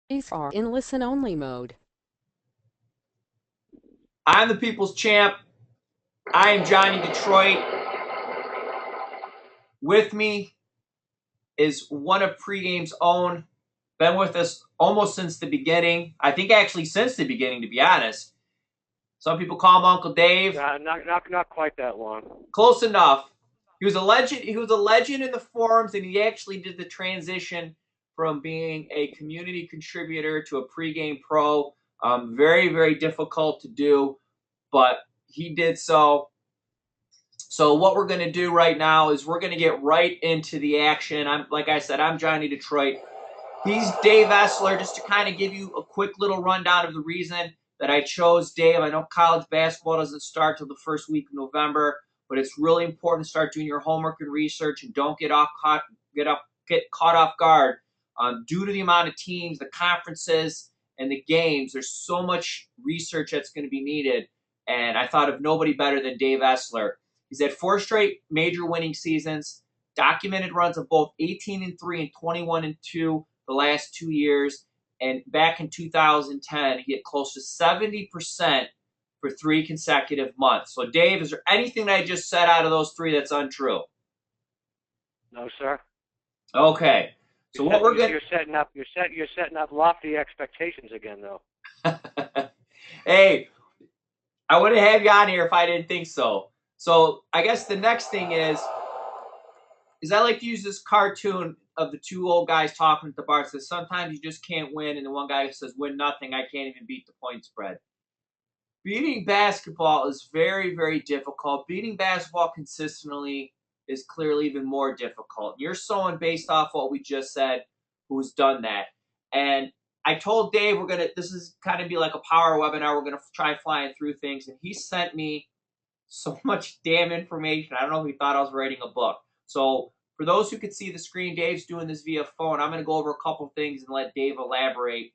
These are in listen-only mode. I'm the People's Champ. I am Johnny Detroit. With me is one of Pregame's own. Been with us almost since the beginning. I think actually since the beginning, to be honest. Some people call him Uncle Dave. Not quite that long. Close enough. He was a legend. He was a legend in the forums, and he actually did the transition from being a community contributor to a Pregame Pro. Very, very difficult to do, but he did so. So what we're going to do right now is we're going to get right into the action. Like I said, I'm Johnny Detroit. He's Dave Essler. Just to kind of give you a quick little rundown of the reason that I chose Dave. I know college basketball doesn't start till the first week of November, but it's really important to start doing your homework and research and don't get caught off guard due to the amount of teams, the conferences, and the games. There's so much research that's going to be needed, and I thought of nobody better than Dave Essler. He's had 4 straight major winning seasons, documented runs of both 18-3 and 21-2 the last 2 years. And back in 2010, he hit close to 70% for 3 consecutive months. So, Dave, is there anything that I just said out of those 3 that's untrue? No, sir. Okay. So what we're going you're setting up lofty expectations again, though. Hey, I wouldn't have you on here if I didn't think so. So I guess the next thing is I like to use this cartoon of the 2 old guys talking at the bar. It says sometimes you just can't win, and the one guy says win nothing. I can't even beat the point spread. Beating basketball is very, very difficult. Beating basketball consistently is clearly even more difficult. You're someone based off what we just said who's done that. And I told Dave this is kind of be like a power webinar. We're going to try flying through things. And he sent me so much damn information. I don't know if he thought I was writing a book. So for those who could see the screen, Dave's doing this via phone. I'm going to go over a couple things and let Dave elaborate.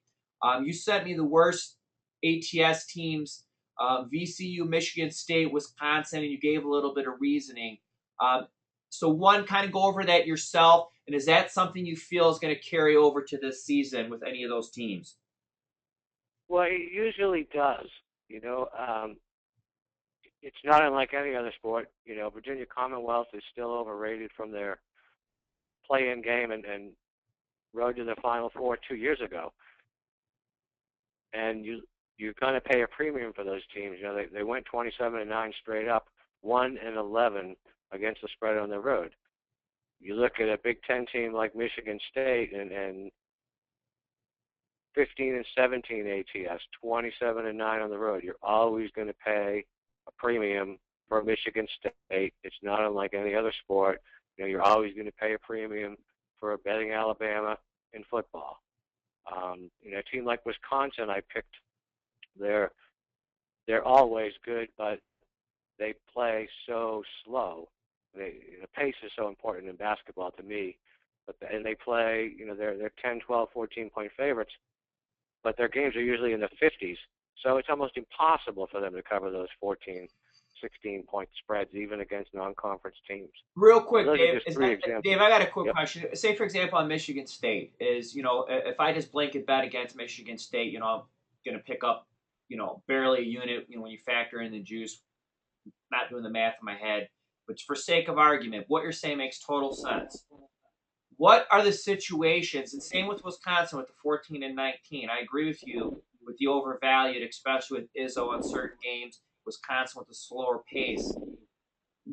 You sent me the worst ATS teams, VCU, Michigan State, Wisconsin, and you gave a little bit of reasoning. So one, kind of go over that yourself, and is that something you feel is going to carry over to this season with any of those teams? Well, it usually does. It's not unlike any other sport. Virginia Commonwealth is still overrated from their play-in game and road to the Final Four 2 years ago. And you're going to pay a premium for those teams. They went 27-9 straight up, 1-11 against the spread on the road. You look at a Big Ten team like Michigan State and 15-17 ATS, 27-9 on the road. You're always going to pay a premium for Michigan State. It's not unlike any other sport. You're always going to pay a premium for a betting Alabama in football. A team like Wisconsin, I picked. They're always good, but they play so slow. The pace is so important in basketball to me. And they play, they're 10, 12, 14-point favorites, but their games are usually in the 50s. So it's almost impossible for them to cover those 14, 16-point spreads, even against non-conference teams. Real quick, so Dave, Dave, I got a quick question. Say, for example, on Michigan State, if I just blanket bet against Michigan State, I'm going to pick up, barely a unit, when you factor in the juice, not doing the math in my head. But for sake of argument, what you're saying makes total sense. What are the situations, and same with Wisconsin with the 14-19, I agree with you with the overvalued, especially with Izzo on certain games, Wisconsin with a slower pace.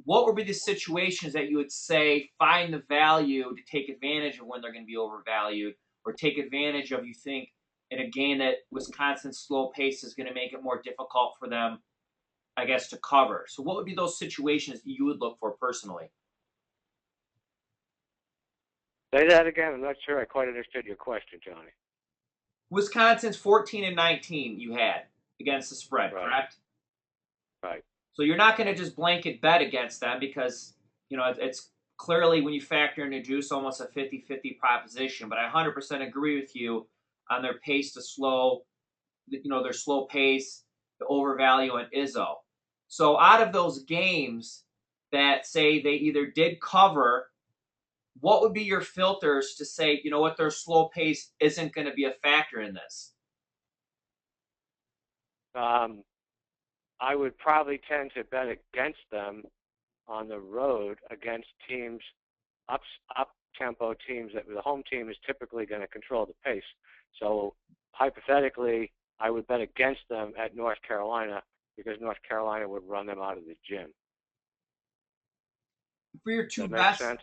What would be the situations that you would say find the value to take advantage of when they're going to be overvalued, or take advantage of, you think, in a game that Wisconsin's slow pace is going to make it more difficult for them, I guess, to cover? So what would be those situations you would look for personally? Say that again. I'm not sure I quite understood your question, Johnny. Wisconsin's 14-19 you had against the spread, right. Correct? Right. So you're not going to just blanket bet against them because, it's clearly, when you factor in the juice, almost a 50-50 proposition. But I 100% agree with you on their pace to slow, their slow pace, the overvalue on Izzo. So out of those games that say they either did cover what would be your filters to say, you know what, their slow pace isn't going to be a factor in this? I would probably tend to bet against them on the road against teams, up tempo teams that the home team is typically going to control the pace. So hypothetically, I would bet against them at North Carolina because North Carolina would run them out of the gym. For your two Does that make best, sense?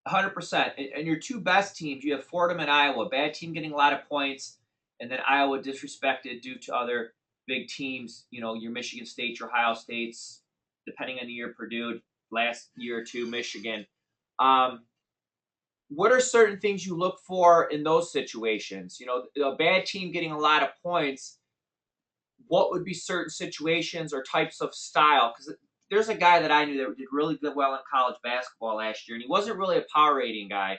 100%, and your two best teams, you have Fordham and Iowa. Bad team getting a lot of points, and then Iowa disrespected due to other big teams. You know, your Michigan State, your Ohio States, depending on the year, Purdue, last year or two, Michigan. Um, what are certain things you look for in those situations? You know, a bad team getting a lot of points, what would be certain situations or types of style? Because there's a guy that I knew that did really good well in college basketball last year, and he wasn't really a power rating guy.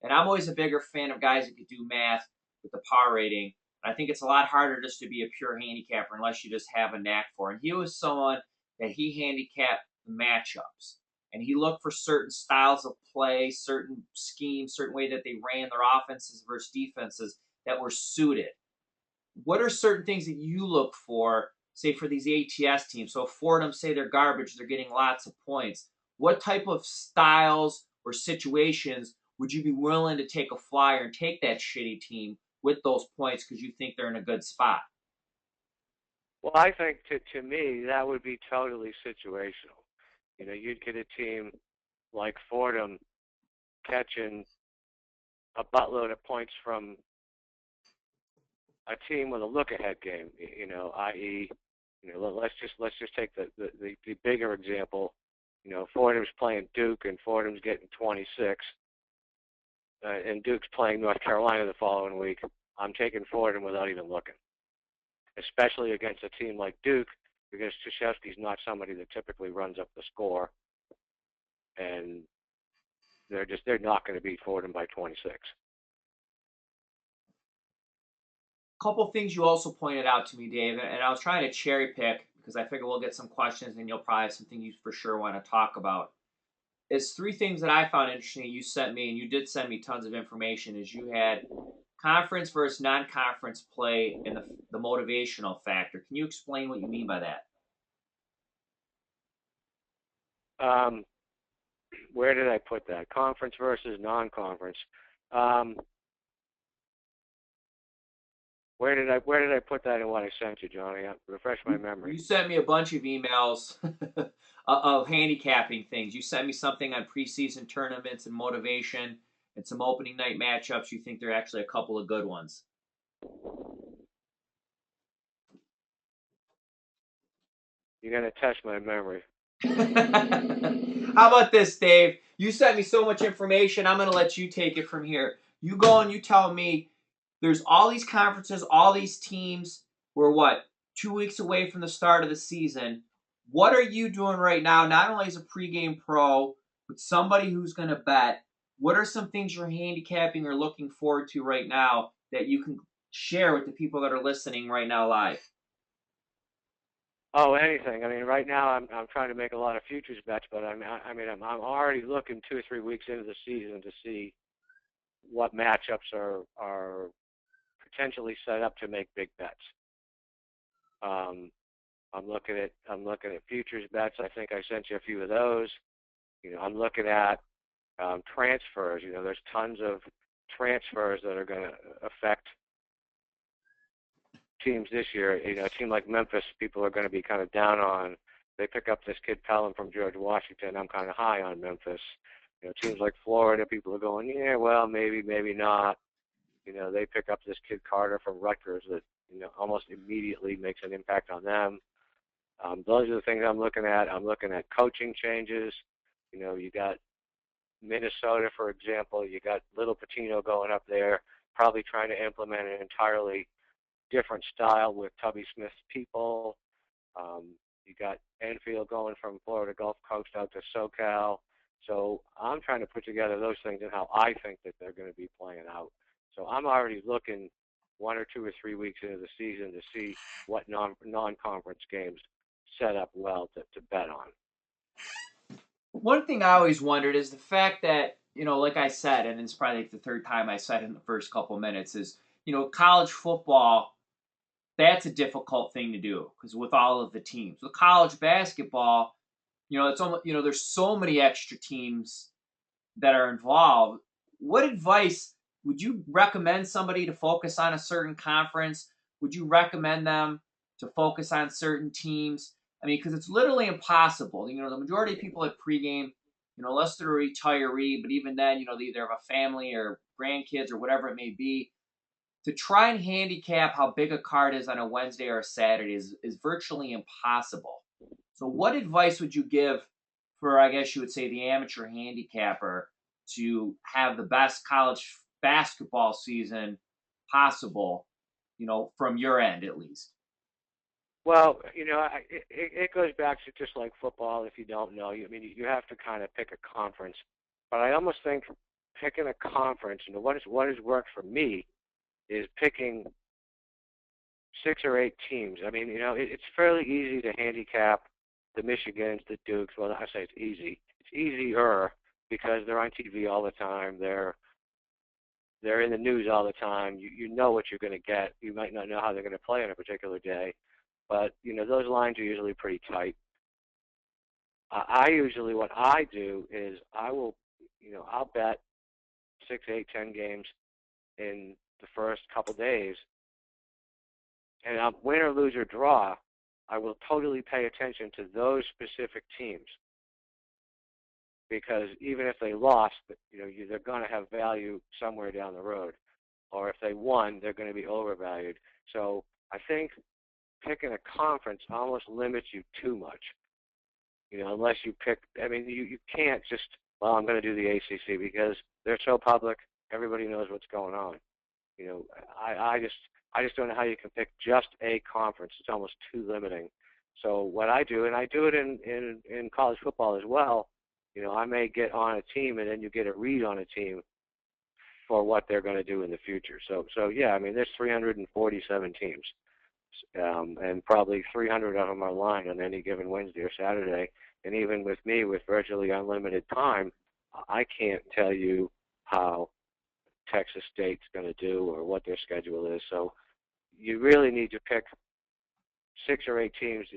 And I'm always a bigger fan of guys that could do math with the power rating. And I think it's a lot harder just to be a pure handicapper unless you just have a knack for it. And he was someone that he handicapped the matchups. And he looked for certain styles of play, certain schemes, certain way that they ran their offenses versus defenses that were suited. What are certain things that you look for, say, for these ATS teams? So if Fordham say they're garbage, they're getting lots of points. What type of styles or situations would you be willing to take a flyer and take that shitty team with those points because you think they're in a good spot? Well, I think to me that would be totally situational. You know, you'd get a team like Fordham catching a buttload of points from a team with a look-ahead game. You know, i.e., you know, let's just take the bigger example. You know, Fordham's playing Duke and Fordham's getting 26, and Duke's playing North Carolina the following week. I'm taking Fordham without even looking, especially against a team like Duke, because Krzyzewski's not somebody that typically runs up the score, and they're not going to beat Fordham by 26. Couple things you also pointed out to me, Dave, and I was trying to cherry pick because I figure we'll get some questions and you'll probably have something you for sure want to talk about. It's three things that I found interesting you sent me, and you did send me tons of information, is you had conference versus non-conference play and the motivational factor. Can you explain what you mean by that? Where did I put that? Conference versus non-conference. Where did I put that in what I sent you, Johnny? Refresh my memory. You sent me a bunch of emails of handicapping things. You sent me something on preseason tournaments and motivation and some opening night matchups. You think they're actually a couple of good ones. You're going to test my memory. How about this, Dave? You sent me so much information. I'm going to let you take it from here. You go and you tell me there's all these conferences, all these teams. We're what, 2 weeks away from the start of the season. What are you doing right now, not only as a pregame pro, but somebody who's going to bet? What are some things you're handicapping or looking forward to right now that you can share with the people that are listening right now live? Oh, anything. I mean, right now I'm trying to make a lot of futures bets, but I'm already looking 2 or 3 weeks into the season to see what matchups are potentially set up to make big bets. I'm looking at futures bets. I think I sent you a few of those. You know, I'm looking at transfers. You know, there's tons of transfers that are going to affect teams this year. You know, a team like Memphis, people are going to be kind of down on. They pick up this kid Pelham from George Washington. I'm kind of high on Memphis. You know, teams like Florida, people are going, yeah, well, maybe, maybe not. You know, they pick up this kid Carter from Rutgers that, you know, almost immediately makes an impact on them. Those are the things I'm looking at. I'm looking at coaching changes. You know, you got Minnesota, for example. You got Little Patino going up there, probably trying to implement an entirely different style with Tubby Smith's people. You got Enfield going from Florida Gulf Coast out to SoCal. So I'm trying to put together those things and how I think that they're going to be playing out. So I'm already looking 1 or 2 or 3 weeks into the season to see what non-conference games set up well to bet on. One thing I always wondered is the fact that like I said, and it's probably like the third time I said it in the first couple minutes, is, college football, that's a difficult thing to do because with all of the teams. With college basketball, it's almost, there's so many extra teams that are involved. What advice would you recommend somebody to focus on a certain conference? Would you recommend them to focus on certain teams? I mean, because it's literally impossible. The majority of people at pregame, unless they're a retiree, but even then, they either have a family or grandkids or whatever it may be, to try and handicap how big a card is on a Wednesday or a Saturday is virtually impossible. So, what advice would you give for, I guess you would say, the amateur handicapper to have the best college basketball season possible, from your end at least? Well, it goes back to just like football. If you don't know, you have to kind of pick a conference. But I almost think picking a conference, what has worked for me is picking 6 or 8 teams. I mean, it's fairly easy to handicap the Michigans, the Dukes. Well, I say it's easy. It's easier because they're on TV all the time. They're in the news all the time. You know what you're going to get. You might not know how they're going to play on a particular day, but those lines are usually pretty tight. I usually, what I do is I'll bet 6, 8, 10 games in the first couple days, and win or lose or draw, I will totally pay attention to those specific teams, because even if they lost, they're going to have value somewhere down the road, or if they won, they're going to be overvalued. So I think picking a conference almost limits you too much. Unless you pick, you can't just, well, I'm going to do the ACC because they're so public, everybody knows what's going on. I just don't know how you can pick just a conference. It's almost too limiting. So what I do, and I do it in college football as well, I may get on a team and then you get a read on a team for what they're going to do in the future. So yeah, there's 347 teams. And probably 300 of them are lined on any given Wednesday or Saturday. And even with me, with virtually unlimited time, I can't tell you how Texas State's going to do or what their schedule is. So you really need to pick 6 or 8 teams.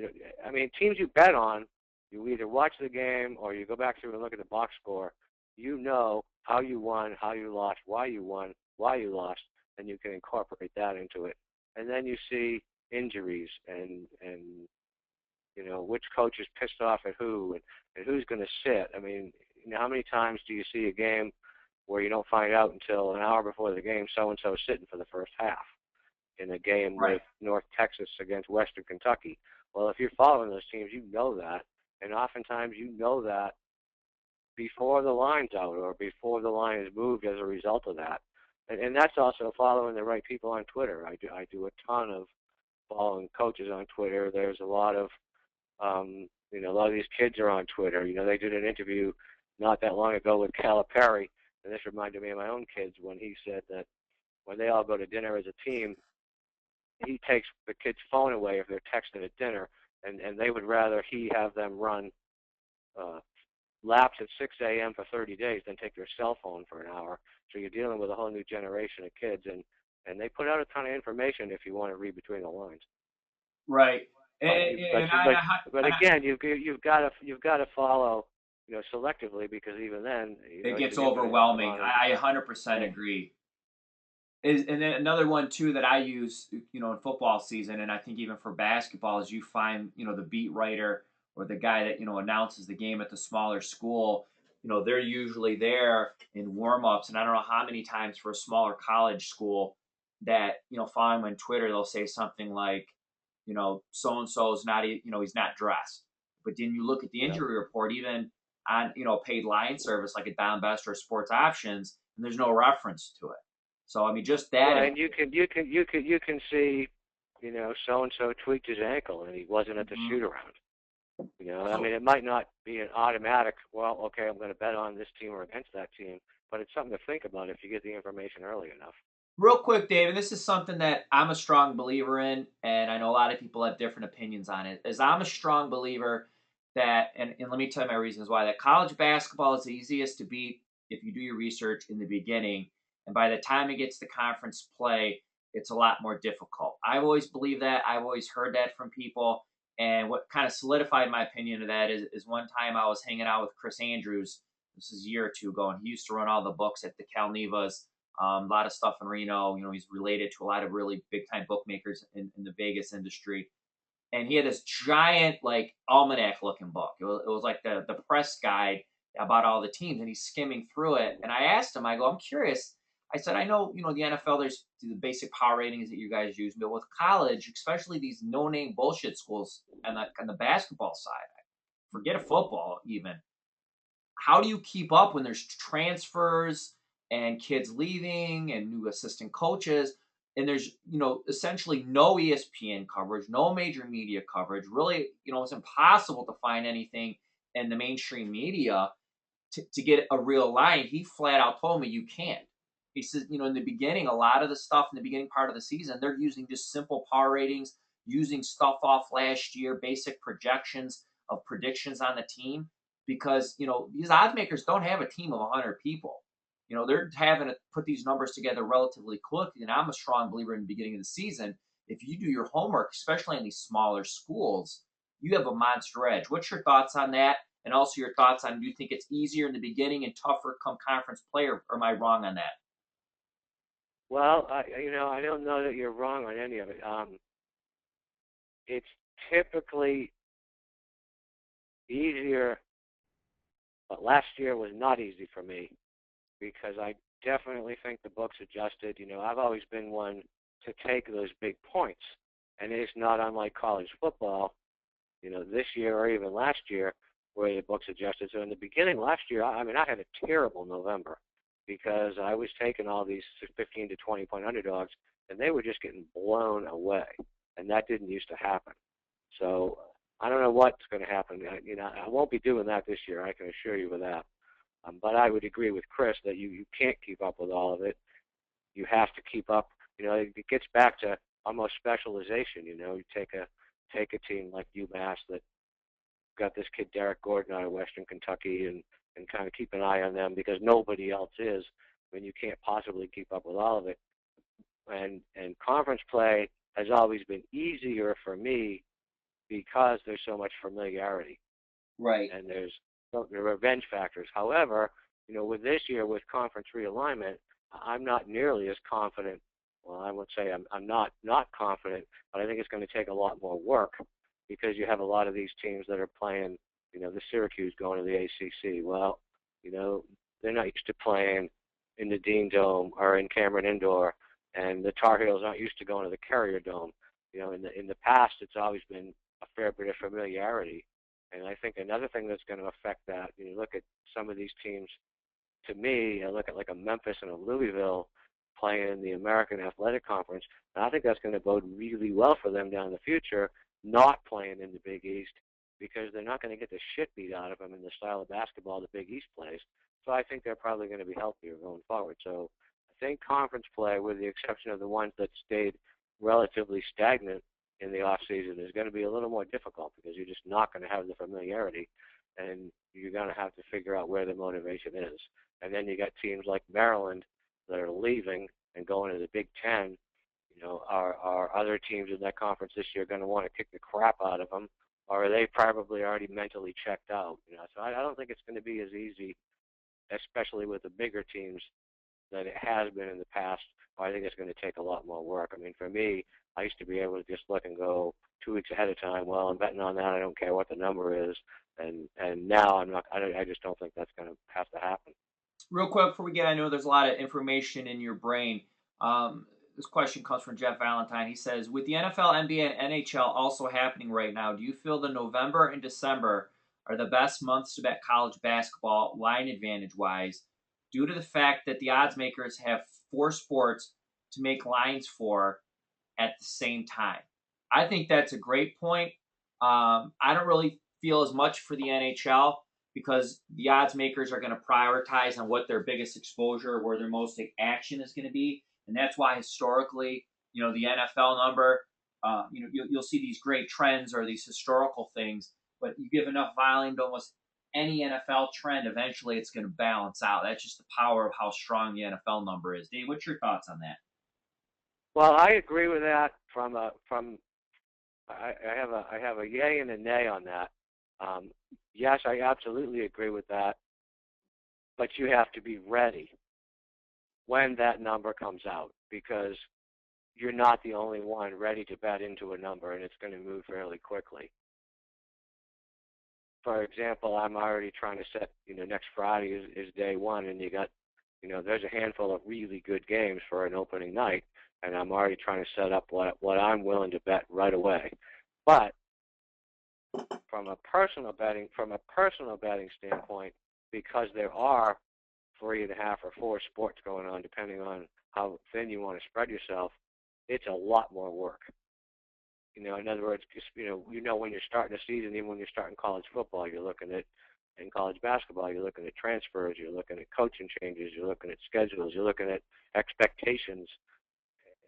Teams you bet on, you either watch the game or you go back through and look at the box score. You know how you won, how you lost, why you won, why you lost, and you can incorporate that into it. And then you see injuries and which coach is pissed off at who and who's going to sit. How many times do you see a game where you don't find out until an hour before the game so-and-so is sitting for the first half in a game Right. with North Texas against Western Kentucky? Well, if you're following those teams, you know that, and oftentimes you know that before the line's out or before the line is moved as a result of that. And that's also following the right people on Twitter. I do a ton of following coaches on Twitter. There's a lot of a lot of these kids are on Twitter. They did an interview not that long ago with Calipari, and this reminded me of my own kids when he said that when they all go to dinner as a team, he takes the kid's phone away if they're texting at dinner, and they would rather he have them run laps at 6 a.m. for 30 days than take their cell phone for an hour. So you're dealing with a whole new generation of kids, and they put out a ton of information if you want to read between the lines. Right. But again, you've got to follow, selectively, because even then it gets overwhelming. I 100% agree. And then another one too that I use, in football season, and I think even for basketball, is you find, the beat writer or the guy that announces the game at the smaller school. They're usually there in warm-ups, and I don't know how many times for a smaller college school that following on Twitter they'll say something like, so and so is not, he's not dressed. But then you look at the injury report, even on paid line service like a Don Best or Sports Options, and there's no reference to it. So just that. Right, and you can see, so and so tweaked his ankle and he wasn't at the shoot around. It might not be an automatic, well, okay, I'm going to bet on this team or against that team, but it's something to think about if you get the information early enough. Real quick, Dave, and this is something that I'm a strong believer in, and I know a lot of people have different opinions on it, is I'm a strong believer that, and let me tell you my reasons why, that college basketball is the easiest to beat if you do your research in the beginning. And by the time it gets to conference play, it's a lot more difficult. I've always believed that. I've always heard that from people. And what kind of solidified my opinion of that is one time I was hanging out with Chris Andrews. This is a year or two ago, and he used to run all the books at the Calnevas. A lot of stuff in Reno. He's related to a lot of really big time bookmakers in the Vegas industry. And he had this giant like almanac looking book. It was like the press guide about all the teams, and he's skimming through it. And I asked him, I go, I'm curious. I said, I know, the NFL, there's the basic power ratings that you guys use, but with college, especially these no-name bullshit schools and on the basketball side, forget a football even. How do you keep up when there's transfers and kids leaving and new assistant coaches? And there's, essentially no ESPN coverage, no major media coverage. Really, it's impossible to find anything in the mainstream media to get a real line. He flat out told me you can't. He says, in the beginning, a lot of the stuff in the beginning part of the season, they're using just simple power ratings, using stuff off last year, basic projections of predictions on the team, because, these odds makers don't have a team of 100 people. They're having to put these numbers together relatively quickly. And I'm a strong believer in the beginning of the season. If you do your homework, especially in these smaller schools, you have a monster edge. What's your thoughts on that? And also your thoughts on, do you think it's easier in the beginning and tougher come conference play, or am I wrong on that? Well, I don't know that you're wrong on any of it. It's typically easier, but last year was not easy for me because I definitely think the books adjusted. I've always been one to take those big points, and it's not unlike college football, this year or even last year where the books adjusted. So in the beginning last year, I had a terrible November because I was taking all these 15 to 20 point underdogs, and they were just getting blown away, and that didn't used to happen. So I don't know what's going to happen. I won't be doing that this year, I can assure you of that. But I would agree with Chris that you can't keep up with all of it. You have to keep up. It gets back to almost specialization. You take a team like UMass that got this kid Derek Gordon out of Western Kentucky and kind of keep an eye on them because nobody else is. You can't possibly keep up with all of it. And conference play has always been easier for me because there's so much familiarity. Right. And there's the revenge factors. However, with this year with conference realignment, I'm not nearly as confident. Well, I would say I'm not confident, but I think it's going to take a lot more work because you have a lot of these teams that are playing, the Syracuse going to the ACC. Well, they're not used to playing in the Dean Dome or in Cameron Indoor, and the Tar Heels aren't used to going to the Carrier Dome. In the past, it's always been a fair bit of familiarity. And I think another thing that's going to affect that, you look at some of these teams, to me, I look at like a Memphis and a Louisville playing in the American Athletic Conference, and I think that's going to bode really well for them down in the future, not playing in the Big East, because they're not going to get the shit beat out of them in the style of basketball the Big East plays. So I think they're probably going to be healthier going forward. So I think conference play, with the exception of the ones that stayed relatively stagnant in the off season, is going to be a little more difficult because you're just not going to have the familiarity, and you're going to have to figure out where the motivation is. And then you got teams like Maryland that are leaving and going to the Big Ten. Are other teams in that conference this year going to want to kick the crap out of them, or are they probably already mentally checked out? So I don't think it's going to be as easy, especially with the bigger teams, that it has been in the past. I think it's going to take a lot more work. For me, I used to be able to just look and go 2 weeks ahead of time. Well, I'm betting on that. I don't care what the number is. And now I'm not. I just don't think that's going to have to happen. Real quick before we get, I know there's a lot of information in your brain. This question comes from Jeff Valentine. He says, with the NFL, NBA, and NHL also happening right now, do you feel the November and December are the best months to bet college basketball line advantage-wise, due to the fact that the odds makers have 4 sports to make lines for at the same time? I think that's a great point. I don't really feel as much for the NHL because the odds makers are going to prioritize on what their biggest exposure, where their most action is going to be. And that's why historically, the NFL number, you'll see these great trends or these historical things, but you give enough volume to almost any NFL trend, eventually it's going to balance out. That's just the power of how strong the NFL number is. Dave, what's your thoughts on that? Well, I agree with that. I have a yay and a nay on that. Yes, I absolutely agree with that, but you have to be ready when that number comes out, because you're not the only one ready to bet into a number, and it's going to move fairly quickly. For example, I'm already trying to set, next Friday is day one, and you got, there's a handful of really good games for an opening night, and I'm already trying to set up what I'm willing to bet right away. But from a personal betting standpoint, because there are 3.5 or 4 sports going on, depending on how thin you want to spread yourself, it's a lot more work. In other words, when you're starting a season, even when you're starting college football, you're looking at, in college basketball, you're looking at transfers, you're looking at coaching changes, you're looking at schedules, you're looking at expectations,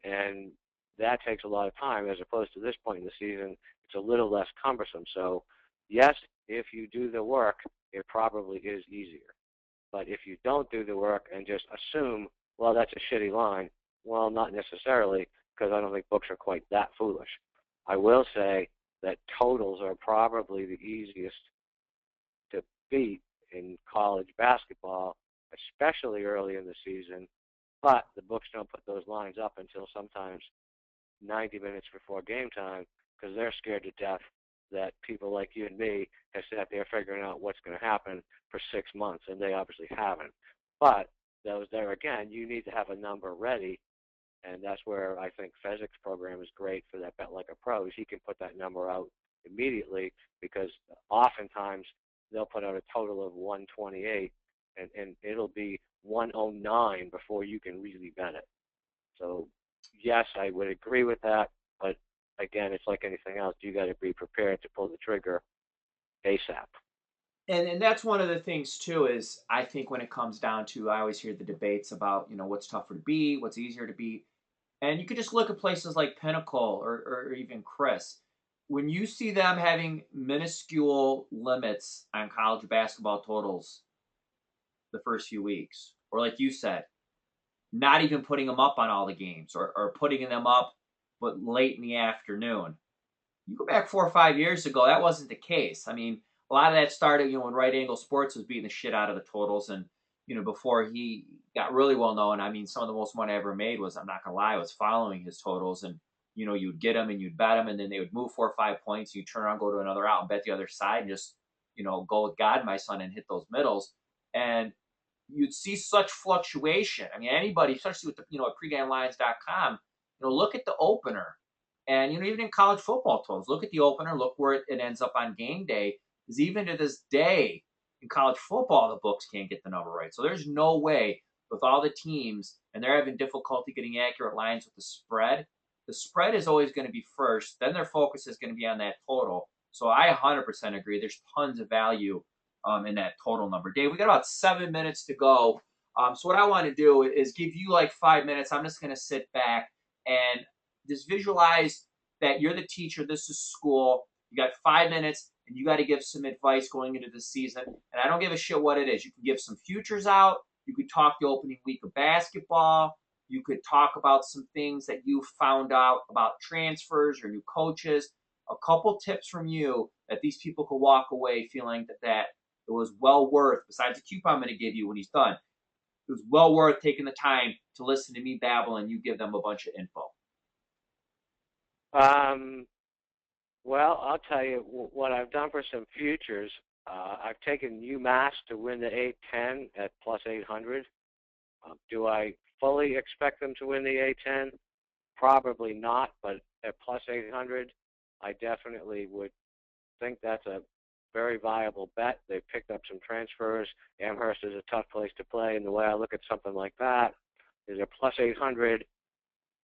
and that takes a lot of time. As opposed to this point in the season, it's a little less cumbersome. So, yes, if you do the work, it probably is easier. But if you don't do the work and just assume, well, that's a shitty line, well, not necessarily, because I don't think books are quite that foolish. I will say that totals are probably the easiest to beat in college basketball, especially early in the season, but the books don't put those lines up until sometimes 90 minutes before game time, because they're scared to death that people like you and me have sat there figuring out what's going to happen for 6 months, and they obviously haven't. But there again, you need to have a number ready, and that's where I think Fezzik's program is great for that Bet Like a Pro, is he can put that number out immediately, because oftentimes they'll put out a total of 128, and it'll be 109 before you can really bet it. So, yes, I would agree with that, but again, it's like anything else. You got to be prepared to pull the trigger ASAP. And that's one of the things too, is I think when it comes down to, I always hear the debates about, what's tougher to beat, what's easier to beat. And you could just look at places like Pinnacle or even Chris. When you see them having minuscule limits on college basketball totals the first few weeks, or like you said, not even putting them up on all the games, or putting them up but late in the afternoon. You go back 4 or 5 years ago, that wasn't the case. I mean, a lot of that started, when Right Angle Sports was beating the shit out of the totals, and before he got really well known. I mean, some of the most money I ever made was, I'm not gonna lie, was following his totals, and you'd get them and you'd bet them, and then they would move 4 or 5 points. You turn around, go to another out, and bet the other side, and just go with God, my son, and hit those middles. And you'd see such fluctuation. I mean, anybody, especially with the at pregamelines.com, look at the opener, and even in college football totals, look at the opener, look where it ends up on game day. Because even to this day in college football, the books can't get the number right. So there's no way, with all the teams, and they're having difficulty getting accurate lines with the spread. The spread is always going to be first. Then their focus is going to be on that total. So I 100% agree. There's tons of value in that total number. Dave, we got about 7 minutes to go. So what I want to do is give you like 5 minutes. I'm just going to sit back and just visualize that you're the teacher. This is school. You got 5 minutes, and you got to give some advice going into the season. And I don't give a shit what it is. You can give some futures out. You could talk the opening week of basketball. You could talk about some things that you found out about transfers or new coaches. A couple tips from you that these people could walk away feeling that it was well worth, besides the coupon I'm going to give you when he's done, it was well worth taking the time to listen to me babble and you give them a bunch of info. Well, I'll tell you what I've done for some futures. I've taken UMass to win the A10 at plus 800. Do I fully expect them to win the A10? Probably not, but at plus 800, I definitely would think that's a very viable bet. They picked up some transfers. Amherst is a tough place to play, and the way I look at something like that is a plus 800.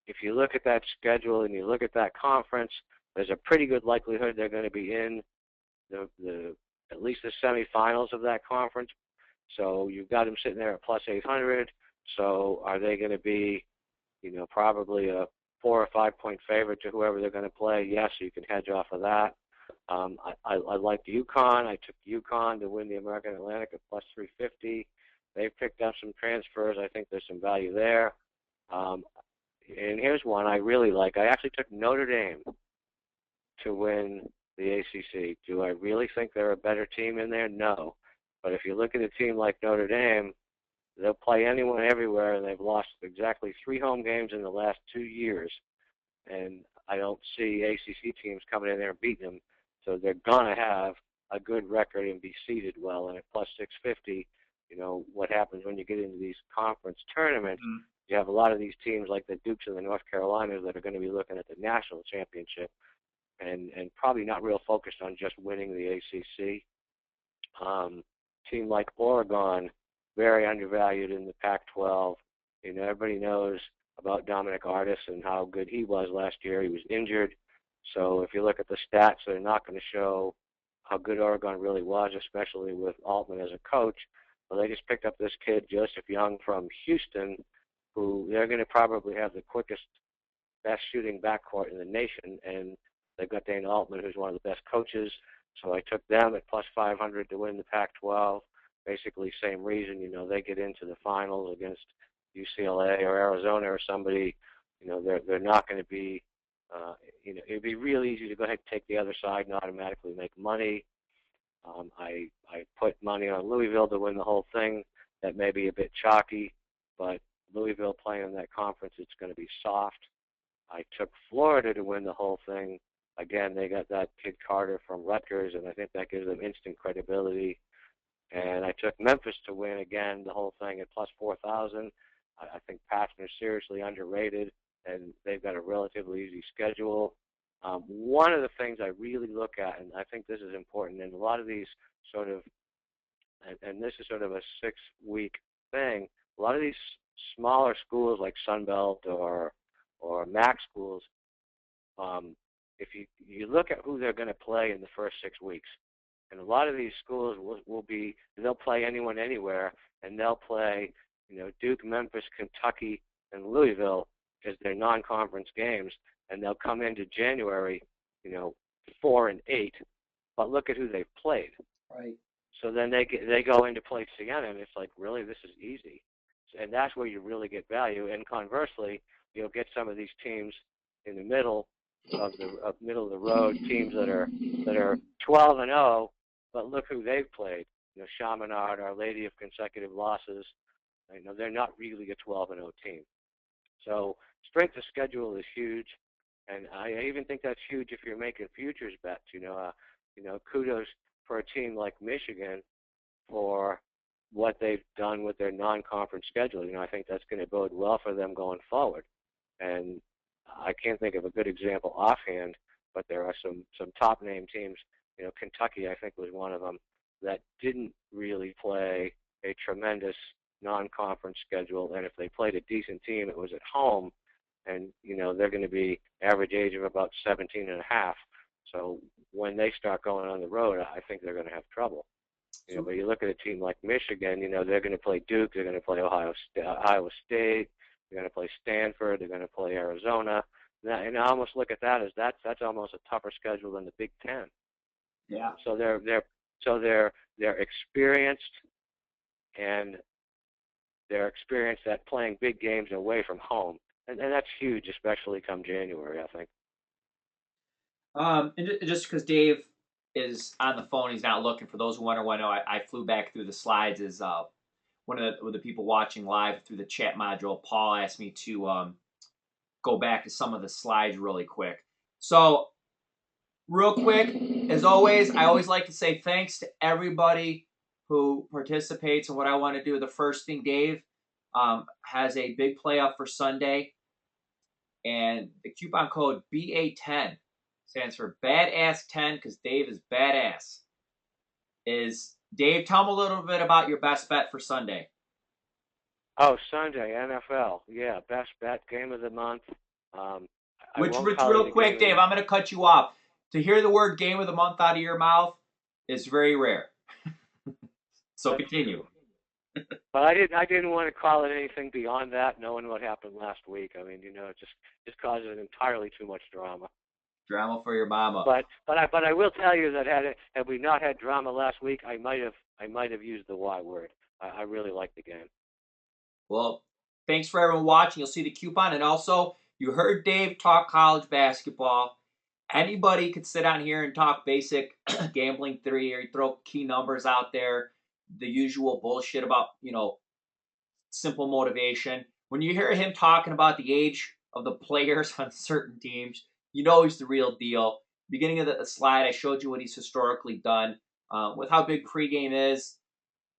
If you look at that schedule and you look at that conference, there's a pretty good likelihood they're going to be in the at least the semifinals of that conference. So you've got them sitting there at plus 800. So are they going to be, probably a 4 or 5 point favorite to whoever they're going to play? Yes, you can hedge off of that. I liked UConn. I took UConn to win the American Atlantic at plus 350. They picked up some transfers. I think there's some value there. And here's one I really like. I actually took Notre Dame to win the ACC. Do I really think they're a better team in there? No. But if you look at a team like Notre Dame, they'll play anyone everywhere, and they've lost exactly 3 home games in the last 2 years. And I don't see ACC teams coming in there and beating them. So they're going to have a good record and be seeded well. And at plus 650, you know, what happens when you get into these conference tournaments, you have a lot of these teams like the Dukes and the North Carolinas that are going to be looking at the national championship and probably not real focused on just winning the ACC. Team like Oregon, very undervalued in the Pac-12. You know, everybody knows about Dominic Artis and how good he was last year. He was injured. So if you look at the stats, they're not going to show how good Oregon really was, especially with Altman as a coach. But they just picked up this kid, Joseph Young from Houston, who they're going to probably have the quickest, best shooting backcourt in the nation. And they've got Dana Altman, who's one of the best coaches. So I took them at plus 500 to win the Pac-12. Basically, same reason. You know, they get into the finals against UCLA or Arizona or somebody. You know, they're not going to be. You know, it'd be real easy to go ahead and take the other side and automatically make money. I put money on Louisville to win the whole thing. That may be a bit chalky, but Louisville playing in that conference, it's going to be soft. I took Florida to win the whole thing. Again, they got that kid Carter from Rutgers, and I think that gives them instant credibility. And I took Memphis to win again the whole thing at plus 4,000. I think Pastner's seriously underrated, and they've got a relatively easy schedule. One of the things I really look at, and I think this is important, and a lot of these sort of, and this is sort of a 6-week thing, a lot of these smaller schools like Sunbelt or MAC schools, if you look at who they're going to play in the first 6 weeks, and a lot of these schools they'll play anyone anywhere, and they'll play, you know, Duke, Memphis, Kentucky, and Louisville as their non-conference games, and they'll come into January, you know, 4-8, but look at who they've played. Right. So then they go into play Siena, and it's like, really, this is easy, and that's where you really get value. And conversely, you'll get some of these teams in the middle of the road, teams that are 12-0, but look who they've played. You know, Chaminade, Our Lady of Consecutive Losses. You know, they're not really a 12-0 team. So strength of schedule is huge, and I even think that's huge if you're making futures bets. You know, kudos for a team like Michigan for what they've done with their non-conference schedule. You know, I think that's going to bode well for them going forward. And I can't think of a good example offhand, but there are some top name teams. You know, Kentucky, I think, was one of them that didn't really play a tremendous non-conference schedule, and if they played a decent team, it was at home, and, you know, they're going to be average age of about 17 and a half. So when they start going on the road, I think they're going to have trouble. You know, but you look at a team like Michigan, you know, they're going to play Duke, they're going to play Iowa State, they're going to play Stanford, they're going to play Arizona. And I almost look at that as that's almost a tougher schedule than the Big Ten. Yeah. So they're experienced, and they're experienced at playing big games away from home, and that's huge, especially come January, I think. And just because Dave is on the phone, he's not looking. For those who wonder why, I flew back through the slides. Is one of the people watching live through the chat module, Paul, asked me to go back to some of the slides really quick. So, real quick, as always, I always like to say thanks to everybody who participates in what I want to do. The first thing, Dave has a big play up for Sunday, and the coupon code BA10 stands for Badass 10 because Dave is badass. Dave, tell me a little bit about your best bet for Sunday. Oh, Sunday, NFL. Yeah, best bet, game of the month. Which real quick, Dave, I'm going to cut you off. To hear the word game of the month out of your mouth is very rare. So continue. But I didn't want to call it anything beyond that, knowing what happened last week. I mean, you know, it just causes entirely too much drama. Drama for your mama. But I will tell you that had we not had drama last week, I might have used the Y word. I really like the game. Well, thanks for everyone watching. You'll see the coupon. And also, you heard Dave talk college basketball. Anybody could sit on here and talk basic gambling theory or throw key numbers out there, the usual bullshit about, simple motivation. When you hear him talking about the age of the players on certain teams, you know he's the real deal. Beginning of the slide, I showed you what he's historically done. With how big pregame is,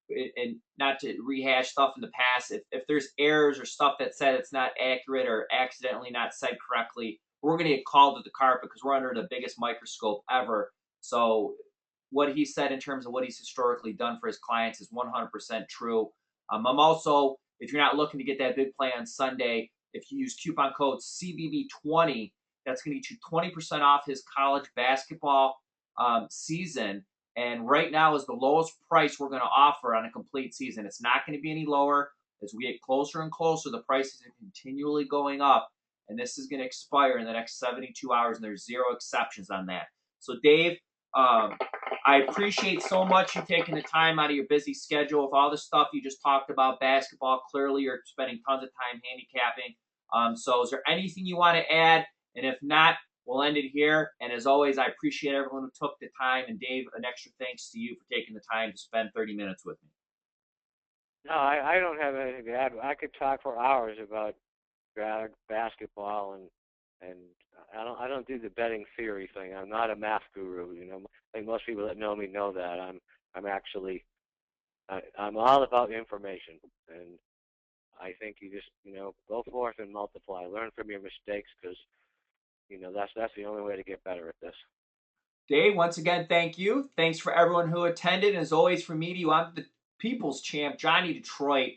and not to rehash stuff in the past, if there's errors or stuff that said it's not accurate or accidentally not said correctly, we're going to get called to the carpet because we're under the biggest microscope ever. So what he said in terms of what he's historically done for his clients is 100% true. I'm also, if you're not looking to get that big play on Sunday, if you use coupon code CBB20, that's going to get you 20% off his college basketball season. And right now is the lowest price we're going to offer on a complete season. It's not going to be any lower. As we get closer and closer, the prices are continually going up. And this is going to expire in the next 72 hours, and there's zero exceptions on that. So, Dave, I appreciate so much you taking the time out of your busy schedule with all the stuff you just talked about, basketball. Clearly, you're spending tons of time handicapping. So is there anything you want to add? And if not, we'll end it here. And as always, I appreciate everyone who took the time. And Dave, an extra thanks to you for taking the time to spend 30 minutes with me. No, I don't have anything to add. I could talk for hours about basketball, and I don't do the betting theory thing. I'm not a math guru. I think most people that know me know that. I'm all about information, and I think you just go forth and multiply. Learn from your mistakes, because that's the only way to get better at this. Dave, once again, thank you. Thanks for everyone who attended. As always, from me to you, I'm the People's Champ, Johnny Detroit.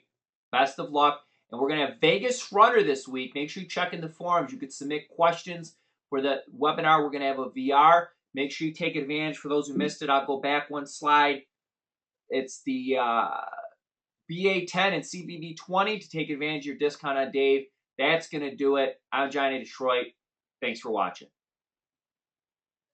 Best of luck. And we're going to have Vegas Runner this week. Make sure you check in the forums. You could submit questions for the webinar. We're going to have a VR. Make sure you take advantage. For those who missed it, I'll go back one slide. It's the BA10 and CBB20 to take advantage of your discount on Dave. That's going to do it. I'm Johnny Detroit. Thanks for watching.